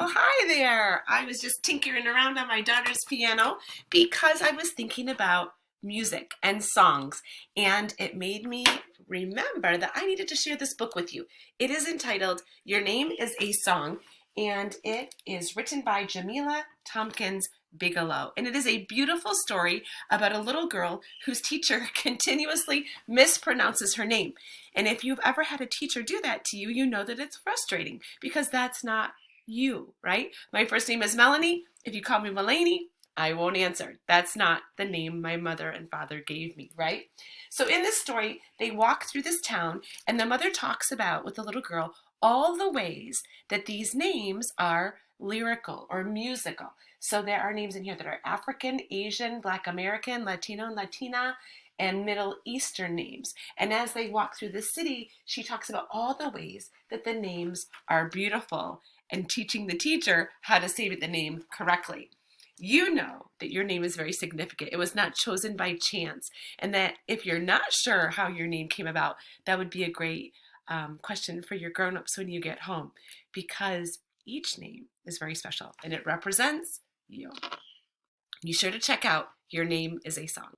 Well, hi there. I was just tinkering around on my daughter's piano because I was thinking about music and songs, and it made me remember that I needed to share this book with you. It is entitled Your Name is a Song, and it is written by Jamilah Thompkins-Bigelow. And it is a beautiful story about a little girl whose teacher continuously mispronounces her name. And if you've ever had a teacher do that to you, you know that it's frustrating because that's not you, right? My first name is Melanie. If you call me Melanie, I won't answer. That's not the name my mother and father gave me, right? So in this story, they walk through this town, and the mother talks about with the little girl all the ways that these names are lyrical or musical. So there are names in here that are African, Asian, Black American, Latino and Latina, and Middle Eastern names. And as they walk through the city, she talks about all the ways that the names are beautiful and teaching the teacher how to say the name correctly. You know that your name is very significant. It was not chosen by chance. And that if you're not sure how your name came about, that would be a great question for your grown-ups when you get home, because each name is very special and it represents you. Be sure to check out Your Name is a Song.